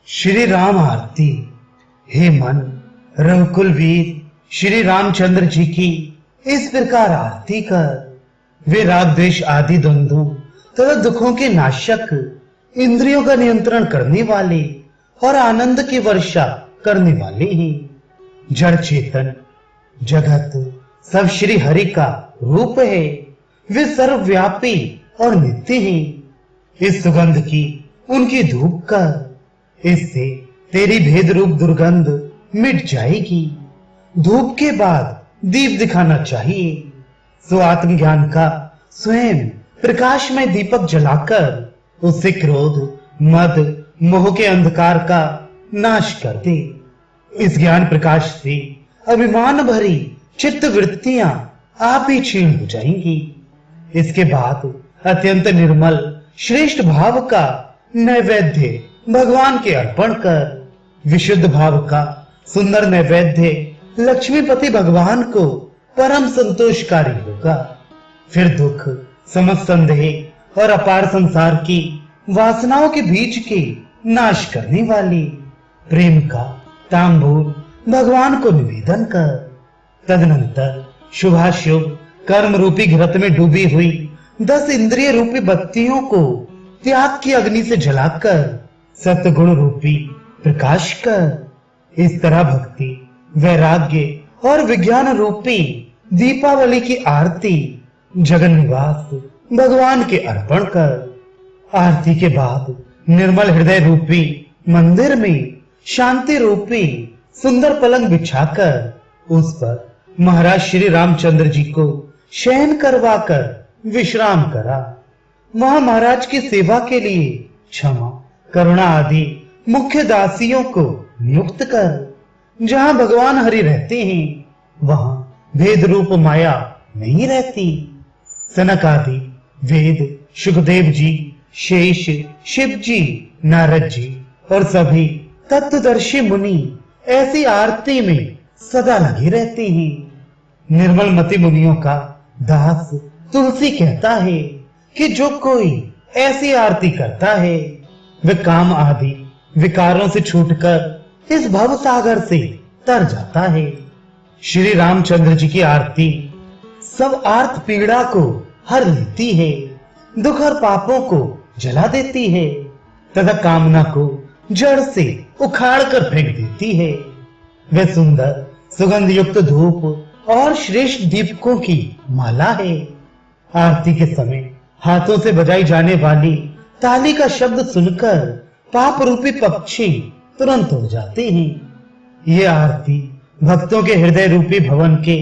श्री राम आरती। हे मन, रघुकुल वीर श्री रामचंद्र जी की इस प्रकार आरती कर। वे राग द्वेष आदि द्वंद्वों तथा दुखों के नाशक, इंद्रियों का नियंत्रण करने वाले और आनंद की वर्षा करने वाले हैं। जड़ चेतन जगत सब श्री हरि का रूप है। वे सर्वव्यापी और नित्य हैं। इस सुगंध की उनकी धूप कर, इससे तेरी भेद रूप दुर्गंध मिट जाएगी। धूप के बाद दीप दिखाना चाहिए। सो आत्मज्ञान का स्वयं प्रकाशमय दीपक जलाकर उससे क्रोध, मद, मोह के अंधकार का नाश कर दे। इस ज्ञान प्रकाश से अभिमान भरी चित्त वृत्तियां आप ही क्षीण हो जाएंगी। इसके बाद अत्यंत निर्मल श्रेष्ठ भाव का नैवेद्य भगवान के अर्पण कर। विशुद्ध भाव का सुंदर नैवेद्य लक्ष्मीपति भगवान को परम संतोषकारी होगा। फिर दुख, समस्त संदेह और अपार संसार की वासनाओं के बीच के नाश करने वाली प्रेम का तांबूल भगवान को निवेदन कर। तदनंतर शुभाशुभ कर्म रूपी घृत में डूबी हुई 10 इंद्रिय रूपी बत्तियों को त्याग की अग्नि से जलाकर सत्गुण रूपी प्रकाश कर। इस तरह भक्ति, वैराग्य और विज्ञान रूपी दीपावली की आरती जगन निवास भगवान के अर्पण कर। आरती के बाद निर्मल हृदय रूपी मंदिर में शांति रूपी सुंदर पलंग बिछाकर उस पर महाराज श्री रामचंद्र जी को शयन करवाकर विश्राम करा। वहां महाराज की सेवा के लिए क्षमा, करुणा आदि मुख्य दासियों को नियुक्त कर। जहां भगवान हरि रहते हैं वहां भेद रूप माया नहीं रहती। सनक आदि वेद, सुखदेव जी, शेष, शिव जी, नारद जी और सभी तत्वदर्शी मुनि ऐसी आरती में सदा लगे रहते हैं। निर्मल मति मुनियों का दास तुलसी कहता है कि जो कोई ऐसी आरती करता है वह काम आदि विकारों से छूटकर इस भव सागर से तर जाता है। श्री रामचंद्र जी की आरती सब आर्त पीड़ा को हर लेती है, दुख और पापों को जला देती है तथा कामना को जड़ से उखाड़ कर फेंक देती है। वह सुंदर सुगंध युक्त धूप और श्रेष्ठ दीपकों की माला है। आरती के समय हाथों से बजाई जाने वाली ताली का शब्द सुनकर पाप रूपी पक्षी तुरंत हो जाते हैं। ये आरती भक्तों के हृदय रूपी भवन के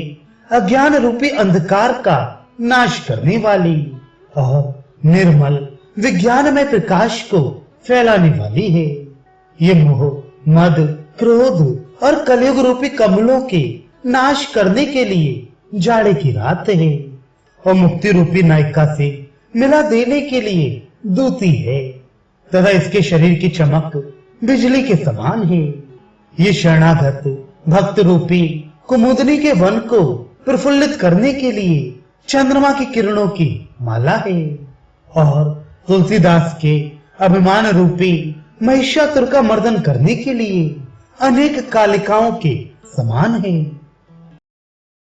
अज्ञान रूपी अंधकार का नाश करने वाली और निर्मल विज्ञानमय प्रकाश को फैलाने वाली है। ये मोह, मद, क्रोध और कलयुग रूपी कमलों के नाश करने के लिए जाड़े की रात है और मुक्ति रूपी नायिका से मिला देने के लिए दूती है तथा इसके शरीर की चमक बिजली के समान है। ये शरणागत भक्त रूपी कुमुदनी के वन को प्रफुल्लित करने के लिए चंद्रमा की किरणों की माला है और तुलसीदास के अभिमान रूपी महिषासुर का मर्दन करने के लिए अनेक कालिकाओं के समान है।